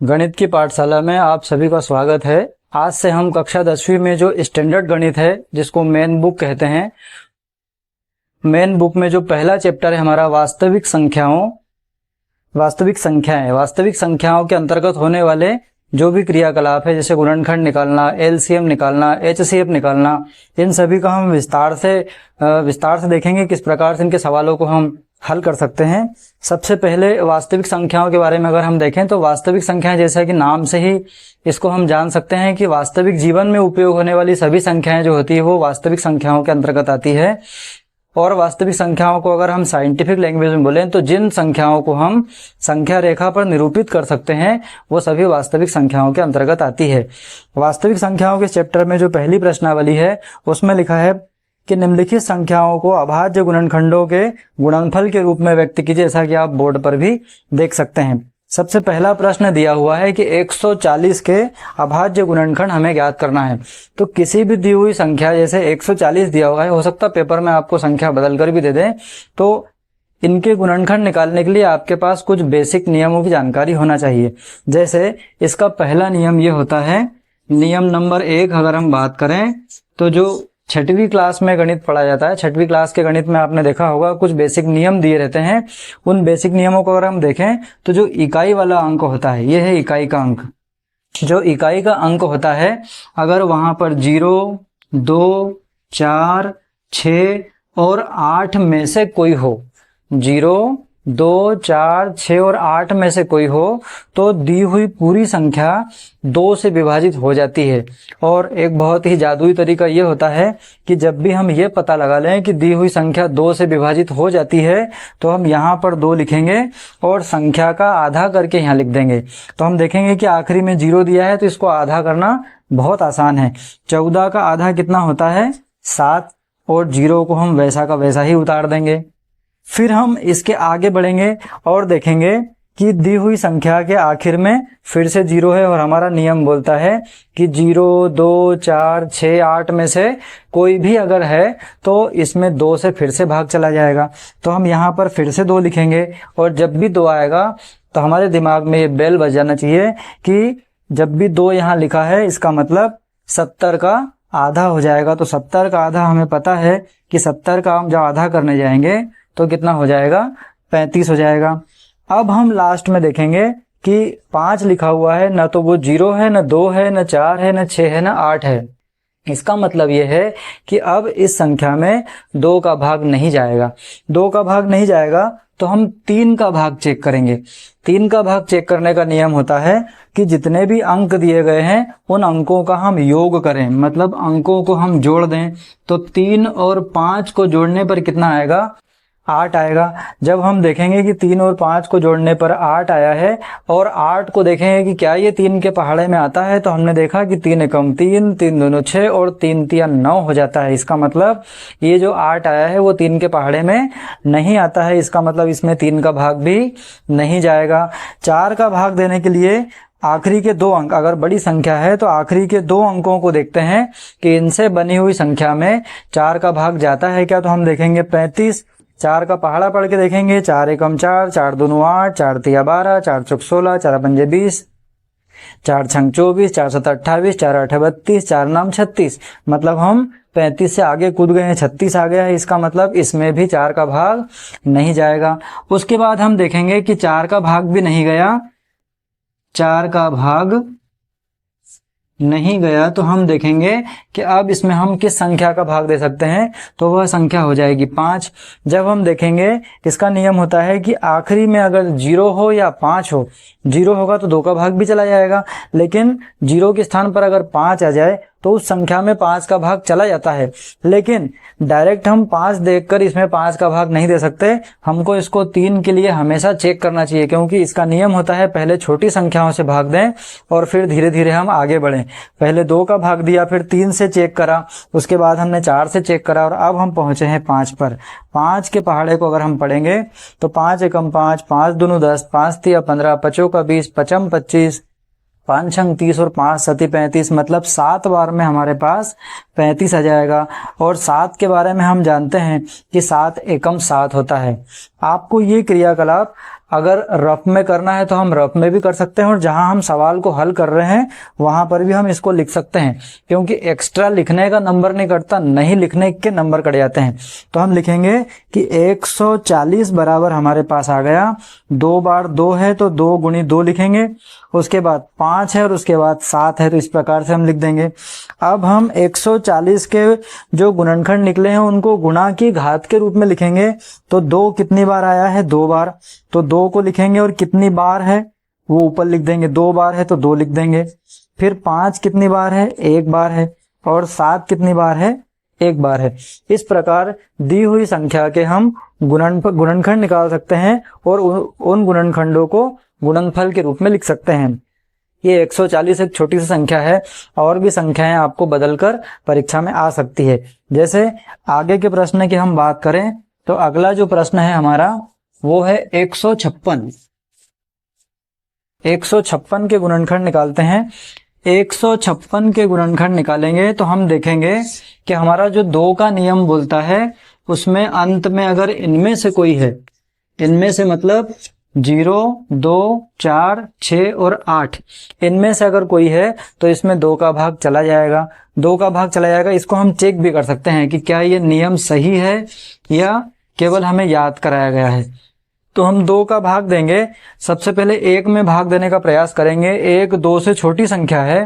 गणित की पाठशाला में आप सभी का स्वागत है। आज से हम कक्षा 10वीं में जो स्टैंडर्ड गणित है, जिसको मेन बुक कहते हैं, मेन बुक में जो पहला चैप्टर है हमारा वास्तविक संख्याओं के अंतर्गत होने वाले जो भी क्रियाकलाप है, जैसे गुणनखंड निकालना, एलसीएम निकालना, एचसीएफ निकालना, इन सभी का हम विस्तार से देखेंगे किस प्रकार से इनके सवालों को हम हल कर सकते हैं। सबसे पहले वास्तविक संख्याओं के बारे में अगर हम देखें तो वास्तविक संख्याएं, जैसा कि नाम से ही इसको हम जान सकते हैं कि वास्तविक जीवन में उपयोग होने वाली सभी संख्याएं जो होती है वो वास्तविक संख्याओं के अंतर्गत आती है। और वास्तविक संख्याओं को अगर हम साइंटिफिक लैंग्वेज में बोलें तो जिन संख्याओं को हम संख्या रेखा पर निरूपित कर सकते हैं वो सभी वास्तविक संख्याओं के अंतर्गत आती है। वास्तविक संख्याओं के चैप्टर में जो पहली प्रश्नावली है उसमें लिखा है कि निम्नलिखित संख्याओं को अभाज्य गुणनखंडों के गुणनफल के रूप में व्यक्त कीजिए, जैसा कि आप बोर्ड पर भी देख सकते हैं। सबसे पहला प्रश्न दिया हुआ है कि 140 के अभाज्य गुणनखंड हमें ज्ञात करना है। तो किसी भी दी हुई संख्या, जैसे 140 दिया हुआ है, हो सकता है पेपर में आपको संख्या बदल कर भी दे दें, तो इनके गुणनखंड निकालने के लिए आपके पास कुछ बेसिक नियमों की जानकारी होना चाहिए। जैसे इसका पहला नियम ये होता है, नियम नंबर 1 अगर हम बात करें तो जो 6वीं क्लास में गणित पढ़ा जाता है, 6वीं क्लास के गणित में आपने देखा होगा कुछ बेसिक नियम दिए रहते हैं। उन बेसिक नियमों को अगर हम देखें तो जो इकाई वाला अंक होता है, ये है इकाई का अंक। जो इकाई का अंक होता है, अगर वहां पर 0, 2, 4, 6 और 8 में से कोई हो, 0, 2, 4, 6 और 8 में से कोई हो, तो दी हुई पूरी संख्या 2 से विभाजित हो जाती है। और एक बहुत ही जादुई तरीका ये होता है कि जब भी हम ये पता लगा लें कि दी हुई संख्या 2 से विभाजित हो जाती है तो हम यहाँ पर 2 लिखेंगे और संख्या का आधा करके यहाँ लिख देंगे। तो हम देखेंगे कि आखिरी में 0 दिया है तो इसको आधा करना बहुत आसान है। 14 का आधा कितना होता है? 7, और 0 को हम वैसा का वैसा ही उतार देंगे। फिर हम इसके आगे बढ़ेंगे और देखेंगे कि दी हुई संख्या के आखिर में फिर से 0 है और हमारा नियम बोलता है कि 0, 2, 4, 6, 8 में से कोई भी अगर है तो इसमें 2 से फिर से भाग चला जाएगा। तो हम यहाँ पर फिर से 2 लिखेंगे और जब भी 2 आएगा तो हमारे दिमाग में ये बेल बज जाना चाहिए कि जब भी 2 यहाँ लिखा है इसका मतलब 70 का आधा हो जाएगा। तो 70 का आधा हमें पता है कि 70 का हम जब आधा करने जाएंगे तो कितना हो जाएगा? 35 हो जाएगा। अब हम लास्ट में देखेंगे कि 5 लिखा हुआ है, ना तो वो 0 है, ना 2 है, ना 4 है, ना 6 है, ना 8 है। इसका मतलब ये है कि अब इस संख्या में 2 का भाग नहीं जाएगा। 2 का भाग नहीं जाएगा तो हम 3 का भाग चेक करेंगे। 3 का भाग चेक करने का नियम होता है कि जितने भी अंक दिए गए हैं उन अंकों का हम योग करें, मतलब अंकों को हम जोड़ दें। तो 3 और 5 को जोड़ने पर कितना आएगा? 8 आएगा। जब हम देखेंगे कि 3 और 5 को जोड़ने पर 8 आया है और 8 को देखेंगे कि क्या ये 3 के पहाड़े में आता है, तो हमने देखा कि 3 एकम 3, 3 दूनी 6 और 3 तिया 9 हो जाता है। इसका मतलब ये जो 8 आया है वो 3 के पहाड़े में नहीं आता है। इसका मतलब इसमें 3 का भाग भी नहीं जाएगा। 4 का भाग देने के लिए आखिरी के 2 अंक, अगर बड़ी संख्या है तो आखिरी के 2 अंकों को देखते हैं कि इनसे बनी हुई संख्या में 4 का भाग जाता है क्या। तो हम देखेंगे 35, 4 का पहाड़ा पढ़ के देखेंगे, 4 एकम 4, 4 दूनी 8, 4 तिया 12, 4 चौक 16, 4 पंजे 20, 4 छंग 24, 4 सत 28, 4 आठ 32, 4 नाम 36। मतलब हम 35 से आगे कूद गए हैं, 36 आ गया है। इसका मतलब इसमें भी 4 का भाग नहीं जाएगा। उसके बाद हम देखेंगे कि 4 का भाग भी नहीं गया, 4 का भाग नहीं गया तो हम देखेंगे कि अब इसमें हम किस संख्या का भाग दे सकते हैं, तो वह संख्या हो जाएगी 5। जब हम देखेंगे, इसका नियम होता है कि आखिरी में अगर 0 हो या 5 हो, 0 होगा तो 2 का भाग भी चला जाएगा, लेकिन 0 के स्थान पर अगर 5 आ जाए तो उस संख्या में 5 का भाग चला जाता है। लेकिन डायरेक्ट हम 5 देखकर इसमें 5 का भाग नहीं दे सकते, हमको इसको 3 के लिए हमेशा चेक करना चाहिए, क्योंकि इसका नियम होता है पहले छोटी संख्याओं से भाग दें और फिर धीरे धीरे हम आगे बढ़ें। पहले 2 का भाग दिया, फिर 3 से चेक करा, उसके बाद हमने 4 से चेक करा और अब हम पहुंचे हैं 5 पर। 5 के पहाड़े को अगर हम पढ़ेंगे तो 5 एकम 5, 5 दूनी 10, 5 तिया 15, 5 चौका 20, 5 25, 5 छंग 30 और 5 सती 35। मतलब 7 बार में हमारे पास 35 आ जाएगा। और 7 के बारे में हम जानते हैं कि 7 एकम 7 होता है। आपको ये क्रियाकलाप अगर रफ में करना है तो हम रफ में भी कर सकते हैं, और जहां हम सवाल को हल कर रहे हैं वहां पर भी हम इसको लिख सकते हैं, क्योंकि एक्स्ट्रा लिखने का नंबर नहीं कटता, नहीं लिखने के नंबर कट जाते हैं। तो हम लिखेंगे कि 140 बराबर हमारे पास आ गया, 2 बार 2 है तो 2 गुणी 2 लिखेंगे, उसके बाद 5 है और उसके बाद 7 है, तो इस प्रकार से हम लिख देंगे। अब हम 140 के जो गुणनखंड निकले हैं उनको गुणा की घात के रूप में लिखेंगे। तो 2 कितनी बार आया है, 2 बार, तो 2 को लिखेंगे, और कितनी बार है वो ऊपर लिख देंगे, 2 बार है तो 2 लिख देंगे। फिर 5 कितनी बार है, 1 बार है, और 7 कितनी बार है, 1 बार है। इस प्रकार दी हुई संख्या के हम गुणनखंड निकाल सकते हैं और उन गुणनखंडों को गुणनफल के रूप में लिख सकते हैं। ये 140 एक छोटी सी संख्या है, और भी संख्याएं आपको बदलकर परीक्षा में आ सकती है। जैसे आगे के प्रश्न की हम बात करें तो अगला जो प्रश्न है हमारा वो है 156। 156 के गुणनखंड निकालते हैं। 156 के गुणनखंड निकालेंगे तो हम देखेंगे कि हमारा जो 2 का नियम बोलता है उसमें अंत में अगर इनमें से कोई है, इनमें से मतलब 0, 2, 4, 6 और 8, इनमें से अगर कोई है तो इसमें 2 का भाग चला जाएगा। 2 का भाग चला जाएगा, इसको हम चेक भी कर सकते हैं कि क्या ये नियम सही है या केवल हमें याद कराया गया है। तो हम 2 का भाग देंगे। सबसे पहले 1 में भाग देने का प्रयास करेंगे। 1 2 से छोटी संख्या है,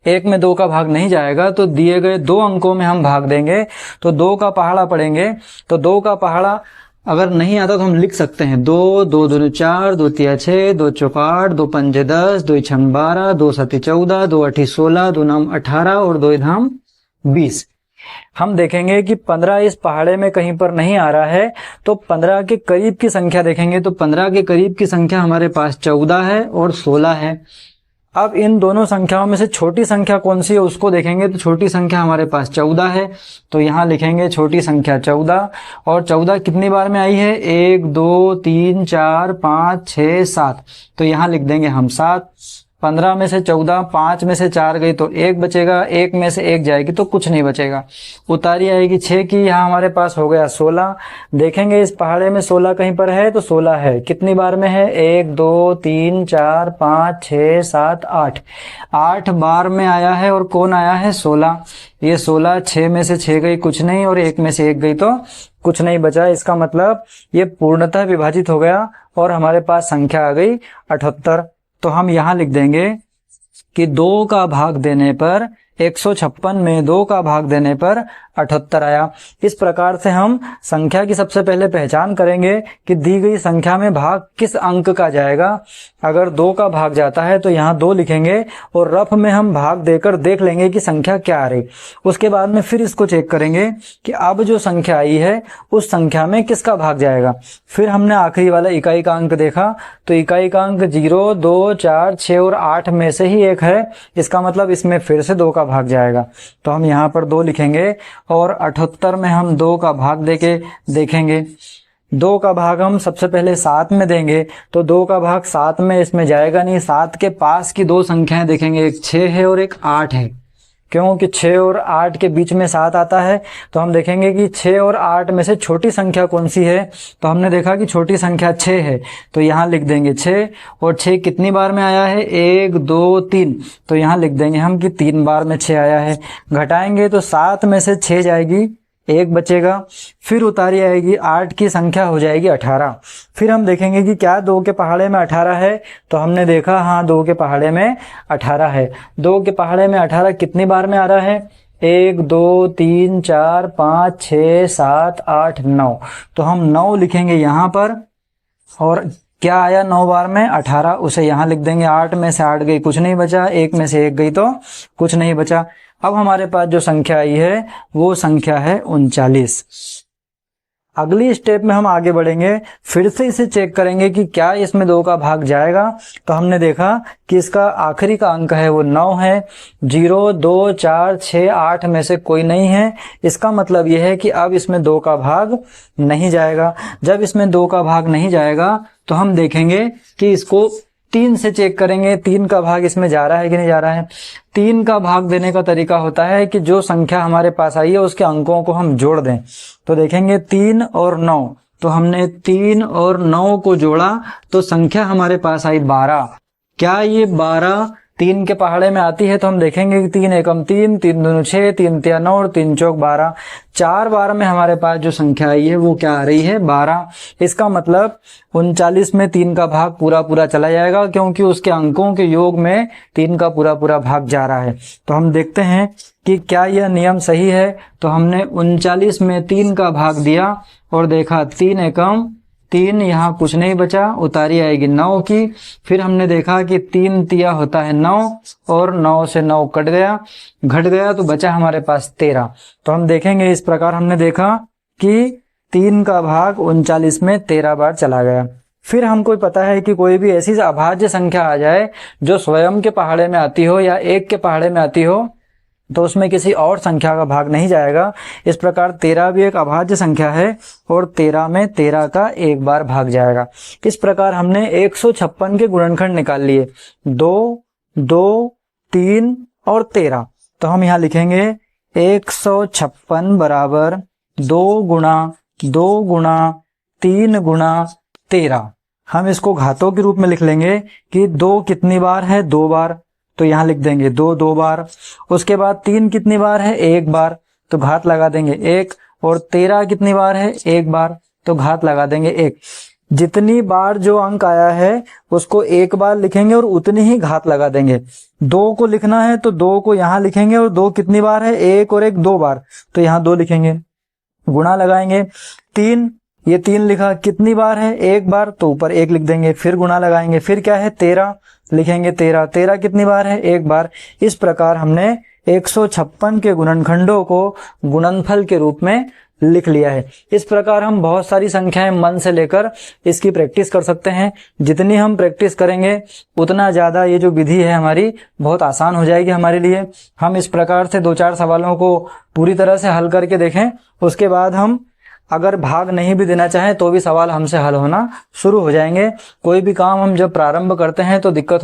1 में 2 का भाग नहीं जाएगा, तो दिए गए 2 अंकों में हम भाग देंगे। तो 2 का पहाड़ा पढ़ेंगे, तो 2 का पहाड़ा अगर नहीं आता तो हम लिख सकते हैं 2 2 दूनी 4, 2 तिया 6, 2 चौका 8, 2 पंजे 10, 2 छंग 12, 2 सती 14, 2 अठी 16, 2 नाम 18 और 2 धाम 20। हम देखेंगे कि 15 इस पहाड़े में कहीं पर नहीं आ रहा है, तो 15 के करीब की संख्या देखेंगे तो 15 के करीब की संख्या हमारे पास 14 है और 16 है। अब इन दोनों संख्याओं में से छोटी संख्या कौन सी है उसको देखेंगे, तो छोटी संख्या हमारे पास 14 है, तो यहाँ लिखेंगे छोटी संख्या 14। और 14 कितनी बार में आई है, 1 2 3 4 5 6 7, तो यहाँ लिख देंगे हम 7। 15 में से 14, 5 में से 4 गई तो 1 बचेगा, 1 में से 1 जाएगी तो कुछ नहीं बचेगा। उतारी आएगी 6 की, यहाँ हमारे पास हो गया 16। देखेंगे इस पहाड़े में 16 कहीं पर है, तो 16 है। कितनी बार में है, 1 2 3 4 5 6 7 8, 8 बार में आया है। और कौन आया है, 16। ये 16, 6 में से 6 गई कुछ नहीं, और 1 में से 1 गई तो कुछ नहीं बचा। इसका मतलब ये पूर्णतः विभाजित हो गया और हमारे पास संख्या आ गई 78। तो हम यहां लिख देंगे कि 2 का भाग देने पर 156 में 2 का भाग देने पर 78 आया। इस प्रकार से हम संख्या की सबसे पहले पहचान करेंगे कि दी गई संख्या में भाग किस अंक का जाएगा। अगर 2 का भाग जाता है तो यहाँ 2 लिखेंगे और रफ में हम भाग देकर देख लेंगे कि संख्या क्या आ रही। उसके बाद में फिर इसको चेक करेंगे कि अब जो संख्या आई है उस संख्या में किसका भाग जाएगा। फिर हमने आखिरी वाला इकाई का अंक देखा, तो इकाई का अंक 0 2 4 6 और 8 में से ही एक है। इसका मतलब इसमें फिर से 2 का भाग जाएगा, तो हम यहाँ पर 2 लिखेंगे और 78 में हम 2 का भाग देके देखेंगे। 2 का भाग हम सबसे पहले 7 में देंगे, तो 2 का भाग 7 में इसमें जाएगा नहीं। 7 के पास की 2 संख्याएं देखेंगे, एक 6 है और एक 8 है। क्योंकि 6 और 8 के बीच में 7 आता है, तो हम देखेंगे कि 6 और 8 में से छोटी संख्या कौन सी है। तो हमने देखा कि छोटी संख्या 6 है, तो यहाँ लिख देंगे 6। और 6 कितनी बार में आया है, 1 2 3, तो यहाँ लिख देंगे हम कि 3 बार में 6 आया है। घटाएंगे तो 7 में से 6 जाएगी, 1 बचेगा। फिर उतारी आएगी, 8 की संख्या हो जाएगी 18। फिर हम देखेंगे कि क्या 2 के पहाड़े में 18 है, तो हमने देखा हाँ 2 के पहाड़े में 18 है। 2 के पहाड़े में 18 कितनी बार में आ रहा है, 1 2 3 4 5 6 7 8 9, तो हम 9 लिखेंगे यहाँ पर। और क्या आया 9 बार में, 18, उसे यहाँ लिख देंगे। 8 में से 8 गई कुछ नहीं बचा, 1 में से 1 गई तो कुछ नहीं बचा। अब हमारे पास जो संख्या आई है वो संख्या है 39। अगली स्टेप में हम आगे बढ़ेंगे, फिर से इसे चेक करेंगे कि क्या इसमें 2 का भाग जाएगा। तो हमने देखा कि इसका आखिरी का अंक है वो 9 है। 0 2 4 6 8 में से कोई नहीं है। इसका मतलब यह है कि अब इसमें 2 का भाग नहीं जाएगा। जब इसमें 2 का भाग नहीं जाएगा तो हम देखेंगे कि इसको 3 से चेक करेंगे, 3 का भाग इसमें जा रहा है कि नहीं जा रहा है। 3 का भाग देने का तरीका होता है कि जो संख्या हमारे पास आई है उसके अंकों को हम जोड़ दें। तो देखेंगे 3 और 9, तो हमने 3 और 9 को जोड़ा तो संख्या हमारे पास आई 12। क्या ये 12 3 के पहाड़े में आती है? तो हम देखेंगे कि 3 एकम 3, 3 दूनी 6, 3 तिया 9 और 3 चौक 12। 4 बार में हमारे पास जो संख्या आई है वो क्या आ रही है? 12। इसका मतलब 39 में 3 का भाग पूरा पूरा चला जाएगा, क्योंकि उसके अंकों के योग में 3 का पूरा पूरा भाग जा रहा है। तो हम देखते हैं कि क्या यह नियम सही है। तो हमने 39 में 3 का भाग दिया और देखा 3 एकम 3, यहाँ कुछ नहीं बचा, उतारी आएगी 9 की। फिर हमने देखा कि 3 तिया होता है 9 और 9 से 9 कट गया, घट गया, तो बचा हमारे पास 13। तो हम देखेंगे इस प्रकार हमने देखा कि 3 का भाग 39 में 13 बार चला गया। फिर हमको पता है कि कोई भी ऐसी अभाज्य संख्या आ जाए जो स्वयं के पहाड़े में आती हो या 1 के पहाड़े में आती हो, तो उसमें किसी और संख्या का भाग नहीं जाएगा। इस प्रकार 13 भी एक अभाज्य संख्या है और 13 में 13 का एक बार भाग जाएगा। इस प्रकार हमने 156 के गुणनखंड निकाल लिए, 2, 2, 3 और 13। तो हम यहाँ लिखेंगे 156 बराबर 2 गुणा 2 गुणा 3 गुणा 13। हम इसको घातों के रूप में लिख लेंगे कि 2 कितनी बार है? 2 बार, तो यहाँ लिख देंगे 2 2 बार। उसके बाद 3 कितनी बार है? 1 बार, तो घात लगा देंगे 1। और 13 कितनी बार है? 1 बार, तो घात लगा देंगे 1। जितनी बार जो अंक आया है उसको 1 बार लिखेंगे और उतनी ही घात लगा देंगे। 2 को लिखना है तो 2 को यहाँ लिखेंगे और 2 कितनी बार है? 1 और 1 2 बार, तो यहाँ 2 लिखेंगे, गुणा लगाएंगे। 3, ये 3 लिखा, कितनी बार है? 1 बार, तो ऊपर 1 लिख देंगे, फिर गुणा लगाएंगे। फिर क्या है? 13 लिखेंगे, 13 कितनी बार है? 1 बार। इस प्रकार हमने 156 के गुणनखंडों को गुणनफल के रूप में लिख लिया है। इस प्रकार हम बहुत सारी संख्याएं मन से लेकर इसकी प्रैक्टिस कर सकते हैं। जितनी हम प्रैक्टिस करेंगे उतना ज़्यादा ये जो विधि है हमारी बहुत आसान हो जाएगी हमारे लिए। हम इस प्रकार से 2-4 सवालों को पूरी तरह से हल करके देखें, उसके बाद हम अगर भाग नहीं भी देना चाहें तो भी सवाल हमसे हल होना शुरू हो जाएंगे। कोई भी काम हम जब प्रारंभ करते हैं तो दिक्कत